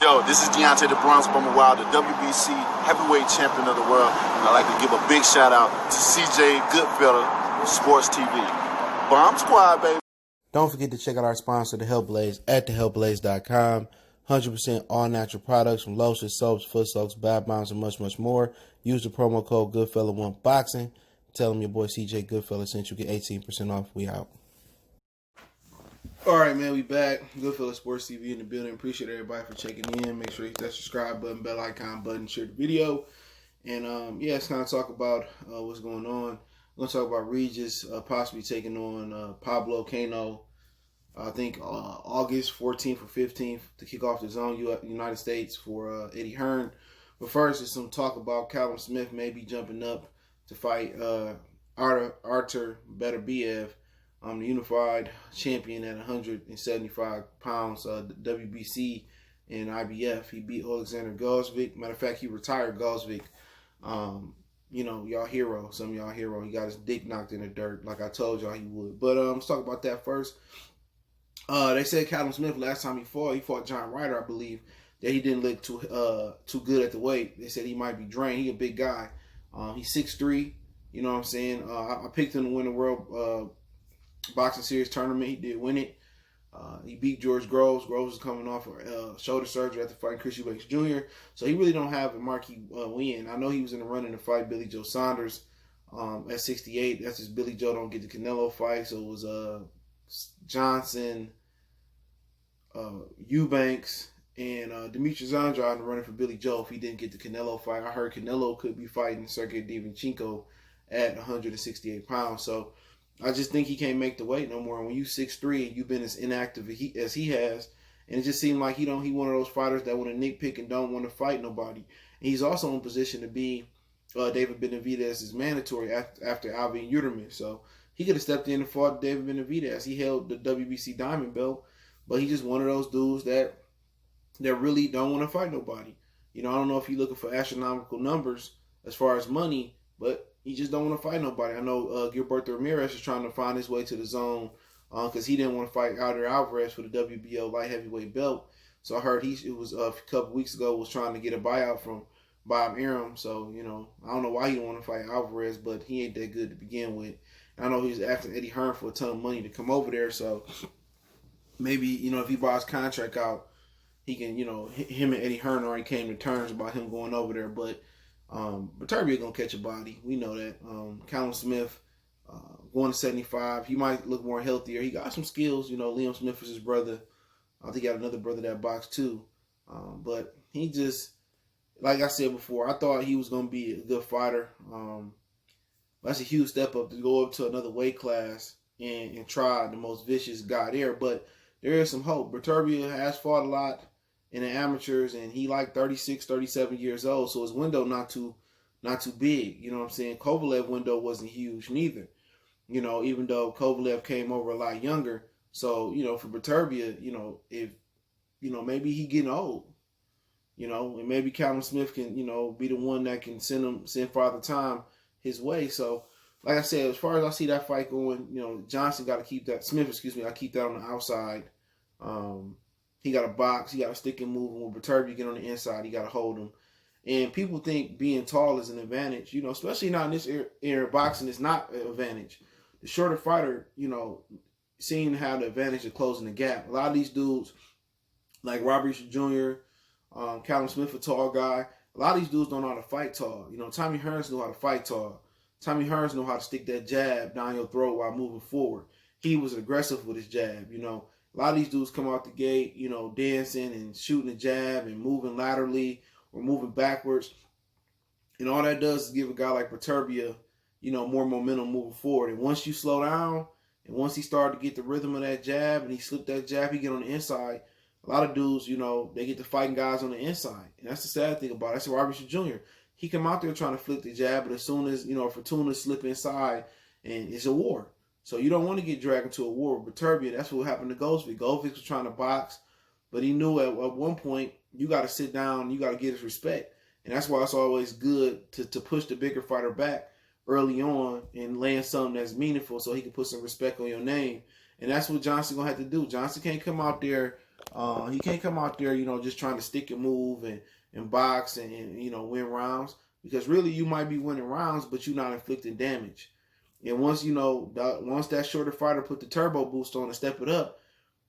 Yo, this is Deontay the Bronx Bummer Wild, the WBC heavyweight champion of the world. And I'd like to give a big shout out to CJ Goodfella, Sports TV. Bomb Squad, baby. Don't forget to check out our sponsor, The Health Blaze, at thehealthblaze.com. 100% all natural products from lotions, soaps, foot soaks, bath bombs, and much, much more. Use the promo code Goodfella1Boxing. Tell them your boy CJ Goodfella sent you. Get 18% off. We out. All right, man, we back. Goodfella Sports TV in the building. Appreciate everybody for checking in. Make sure you hit that subscribe button, bell icon button, share the video. And, yeah, it's time to talk about what's going on. We're going to talk about Regis possibly taking on Pablo, Cano, I think August 14th or 15th to kick off the zone United States for Eddie Hearn. But first, there's some talk about Callum Smith maybe jumping up to fight Artur Beterbiev, the unified champion at 175 pounds, WBC and IBF. He beat Alexander Gosvic. Matter of fact, he retired Gosvic. You know, y'all hero. Some of y'all hero. He got his dick knocked in the dirt like I told y'all he would. But let's talk about that first. They said Callum Smith last time he fought John Ryder, I believe, that he didn't look too good at the weight. They said he might be drained. He a big guy. He's 6'3". You know what I'm saying? I picked him to win the World Boxing Series tournament. He did win it. He beat George Groves. Groves is coming off shoulder surgery after fighting Chris Eubanks Jr. So he really don't have a marquee win. I know he was in the running to fight Billy Joe Saunders at 68. That's just Billy Joe don't get the Canelo fight. So it was Johnson, Eubanks, and Demetrius Andrade running for Billy Joe if he didn't get the Canelo fight. I heard Canelo could be fighting Sergey Divinchenko at 168 pounds. So I just think he can't make the weight no more. And when you 6'3" and you've been as inactive as he has, and it just seemed like he one of those fighters that want to nitpick and don't want to fight nobody. And he's also in position to be David Benavidez' mandatory after Alvin Uterman. So he could have stepped in and fought David Benavidez. He held the WBC Diamond Belt, but he's just one of those dudes that really don't want to fight nobody. You know, I don't know if you're looking for astronomical numbers as far as money, but he just don't want to fight nobody. I know Gilberto Ramirez is trying to find his way to the zone because he didn't want to fight Artur Alvarez for the WBO light heavyweight belt. So I heard it was a couple weeks ago was trying to get a buyout from Bob Arum. So, you know, I don't know why he didn't want to fight Alvarez, but he ain't that good to begin with. And I know he was asking Eddie Hearn for a ton of money to come over there. So maybe, you know, if he buys contract out, he can, you know, him and Eddie Hearn already came to terms about him going over there. But Beterbiev gonna catch a body. We know that. Callum Smith going to 75. He might look more healthier. He got some skills. You know, Liam Smith is his brother. I think he got another brother that boxed too. But he just, like I said before, I thought he was gonna be a good fighter. That's a huge step up to go up to another weight class and try the most vicious guy there. But there is some hope. Beterbiev has fought a lot in the amateurs, and he like 36, 37 years old, so his window not too big. You know what I'm saying? Kovalev window wasn't huge neither. You know, even though Kovalev came over a lot younger. So, you know, for Beterbiev, you know, if, you know, maybe he getting old. You know, and maybe Callum Smith can, you know, be the one that can send Father Time his way. So, like I said, as far as I see that fight going, you know, Johnson got to keep that, I keep that on the outside. He got to box. He got to stick and move. And when Beterbiev get on the inside, he got to hold him. And people think being tall is an advantage. You know, especially not in this era of boxing, it's not an advantage. The shorter fighter, you know, seeing how the advantage of closing the gap. A lot of these dudes, like Regis Jr., Callum Smith, a tall guy. A lot of these dudes don't know how to fight tall. You know, Tommy Hearns know how to fight tall. Tommy Hearns know how to stick that jab down your throat while moving forward. He was aggressive with his jab, you know. A lot of these dudes come out the gate, you know, dancing and shooting a jab and moving laterally or moving backwards. And all that does is give a guy like Beterbiev, you know, more momentum moving forward. And once you slow down and once he started to get the rhythm of that jab and he slipped that jab, he get on the inside. A lot of dudes, you know, they get to fighting guys on the inside. And that's the sad thing about it. That's Regis Jr. He come out there trying to flip the jab, but as soon as, you know, Fortuna slip inside, and it's a war. So you don't want to get dragged into a war with Beterbiev. That's what happened to Gosvic. Gosvic was trying to box, but he knew at one point you got to sit down, you got to get his respect. And that's why it's always good to push the bigger fighter back early on and land something that's meaningful so he can put some respect on your name. And that's what Johnson going to have to do. Johnson can't come out there He can't come out there, just trying to stick and move and box and win rounds, because really you might be winning rounds, but you're not inflicting damage. And once once that shorter fighter put the turbo boost on and step it up,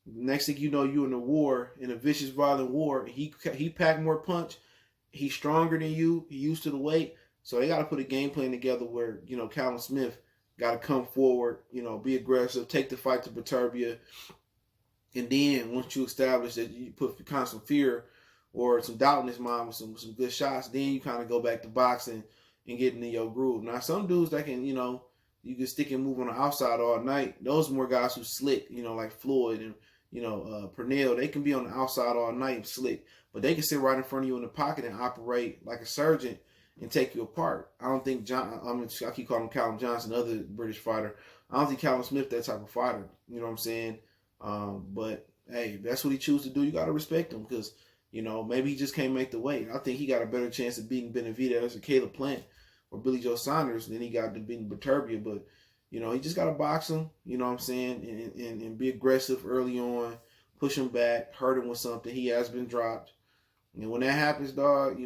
next thing you know, you in a war, in a vicious, violent war. He packed more punch. He's stronger than you. He used to the weight. So they got to put a game plan together where, Callum Smith got to come forward, be aggressive, take the fight to Beterbiev. And then once you establish that you put kind of some fear or some doubt in his mind with some good shots, then you kind of go back to boxing and get into your groove. Now, some dudes that can, you can stick and move on the outside all night. Those more guys who slick, like Floyd and, Pernell, they can be on the outside all night and slick. But they can sit right in front of you in the pocket and operate like a surgeon and take you apart. I don't think I keep calling him Callum Johnson, other British fighter. I don't think Callum Smith that type of fighter. You know what I'm saying? But hey, if that's what he chooses to do, you gotta respect him, because maybe he just can't make the weight. I think he got a better chance of beating Benavidez or Caleb Plant or Billy Joe Saunders than he got to beating Beterbiev. But he just gotta box him. You know what I'm saying? And be aggressive early on, push him back, hurt him with something. He has been dropped. And when that happens, dog,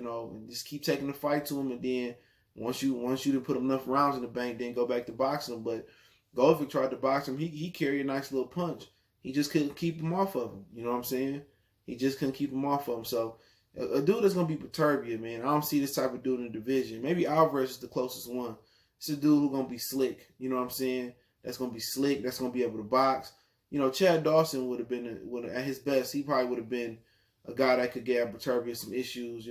just keep taking the fight to him, and then once you done put enough rounds in the bank, then go back to boxing him. But Goldfield tried to box him. He carried a nice little punch. He just couldn't keep him off of him. You know what I'm saying? He just couldn't keep him off of him. So a dude that's gonna be Beterbiev, man. I don't see this type of dude in the division. Maybe Alvarez is the closest one. It's a dude who's gonna be slick. You know what I'm saying? That's gonna be slick. That's gonna be able to box. Chad Dawson would have been at his best. He probably would have been a guy that could give Beterbiev some issues.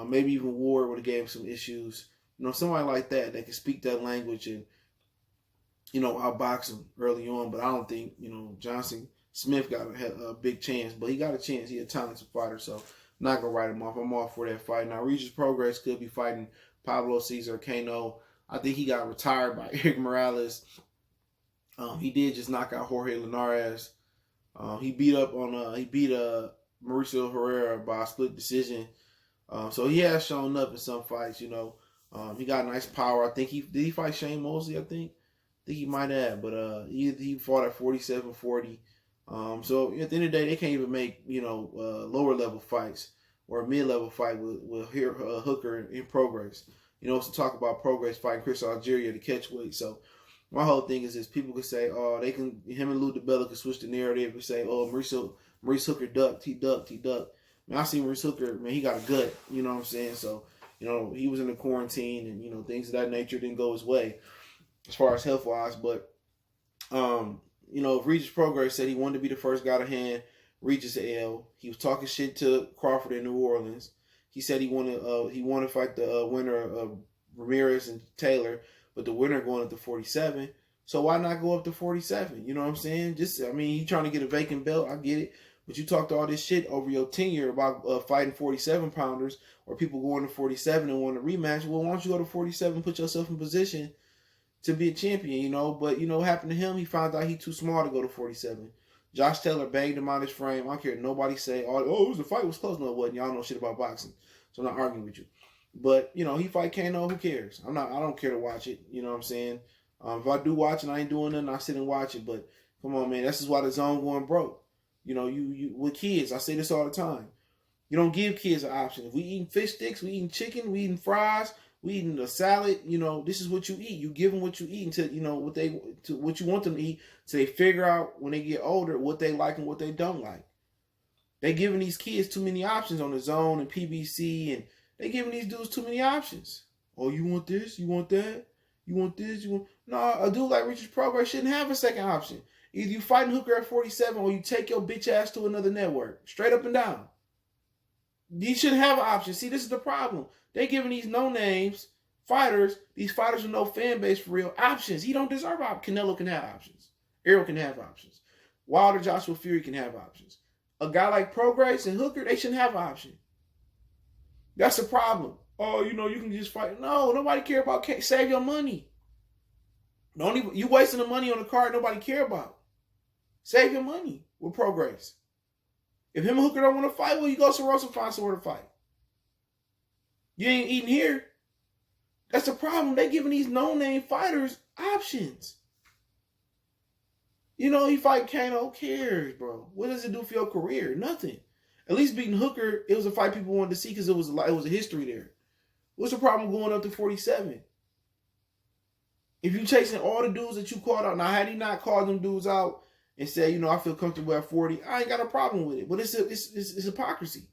Maybe even Ward would have gave him some issues. Somebody like that could speak that language and outbox him early on. But I don't think Johnson Smith got a big chance, but he got a chance. He's a talented fighter, so I'm not gonna write him off. I'm all for that fight. Now, Regis Prograis could be fighting Pablo, César, Cano. I think he got retired by Eric Morales. He did just knock out Jorge Linares. He beat Mauricio Herrera by a split decision. So he has shown up in some fights. He got nice power. I think did he fight Shane Mosley? I think he might have, but he fought at 47-40. So at the end of the day, they can't even make lower level fights or a mid level fight with Hooker and Prograis. To talk about Prograis fighting Chris Algeria to catch weight. So my whole thing is this: people could say, oh, him and Lou DiBella could switch the narrative and say, oh, Maurice Hooker ducked. He ducked. Man, I seen Maurice Hooker. Man, he got a gut. You know what I'm saying? So he was in the quarantine and things of that nature didn't go his way as far as health wise. But if Regis Prograis said he wanted to be the first guy to hand Regis a L, he was talking shit to Crawford in New Orleans. He said he wanted to fight the winner of Ramirez and Taylor, but the winner going up to 47. So why not go up to 47? You know what I'm saying? He trying to get a vacant belt. I get it. But you talked all this shit over your tenure about fighting 47-pounders or people going to 47 and want a rematch. Well, why don't you go to 47 and put yourself in position to be a champion, But, what happened to him? He found out he too small to go to 47. Josh Taylor banged him out his frame. I don't care what nobody say. The fight was close. No, it wasn't. Y'all know shit about boxing. So I'm not arguing with you. But, he fight Cano. Who cares? I don't care to watch it. You know what I'm saying? If I do watch it, I ain't doing nothing. I sit and watch it. But, come on, man. This is why the zone going broke. You with kids, I say this all the time. You don't give kids an option. If we eating fish sticks, we eating chicken, we eating fries, we eating a salad, this is what you eat. You give them what you eat until, what you want them to eat, so they figure out when they get older what they like and what they don't like. They giving these kids too many options on the zone and PBC, and they giving these dudes too many options. Oh, you want this? You want that? You want this? No, a dude like Regis Prograis shouldn't have a second option. Either you fighting Hooker at 47 or you take your bitch ass to another network. Straight up and down. You shouldn't have an option. See, this is the problem. They giving these no-names fighters, these fighters with no fan base for real, options. He don't deserve options. Canelo can have options. Errol can have options. Wilder, Joshua Fury can have options. A guy like Prograis and Hooker, they shouldn't have an option. That's the problem. Oh, you can just fight. No, nobody care about. Save your money. You wasting the money on a card nobody care about. Save your money with Prograis. If him and Hooker don't want to fight, well, you go somewhere else and find somewhere to fight. You ain't eating here. That's the problem. They giving these no-name fighters options. You know, he fight Cano. Who cares, bro? What does it do for your career? Nothing. At least beating Hooker, it was a fight people wanted to see because it was a history there. What's the problem going up to 47? If you chasing all the dudes that you called out, now had he not called them dudes out and said, you know, I feel comfortable at 40, I ain't got a problem with it. But it's hypocrisy.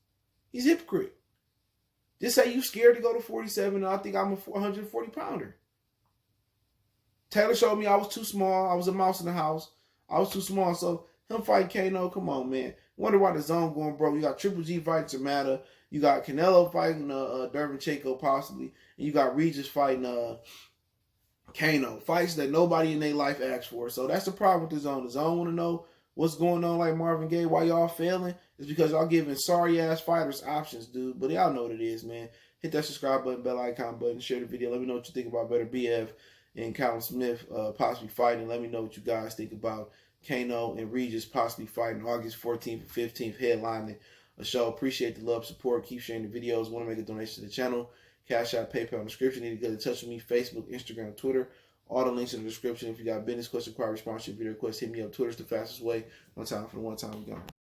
He's a hypocrite. Just say you scared to go to 47, and I think I'm a 140 pounder. Taylor showed me I was too small. I was a mouse in the house. I was too small. So him fighting Kano, come on, man. Wonder why the zone going broke. You got Triple G fighting Tamata. You got Canelo fighting Derevchenko possibly. And you got Regis fighting Cano. Fights that nobody in their life asked for. So that's the problem with the zone. The zone want to know what's going on like Marvin Gaye. Why y'all failing? It's because y'all giving sorry-ass fighters options, dude. But y'all know what it is, man. Hit that subscribe button, bell icon button, share the video. Let me know what you think about Beterbiev and Callum Smith possibly fighting. Let me know what you guys think about Cano and Regis possibly fighting August 14th and 15th, headlining a show. Appreciate the love, support. Keep sharing the videos. Want to make a donation to the channel. Cash App, PayPal in the description. Need to get in touch with me. Facebook, Instagram, Twitter. All the links in the description. If you got business questions, require sponsorship, video requests, hit me up. Twitter's the fastest way. One time for the one time we go.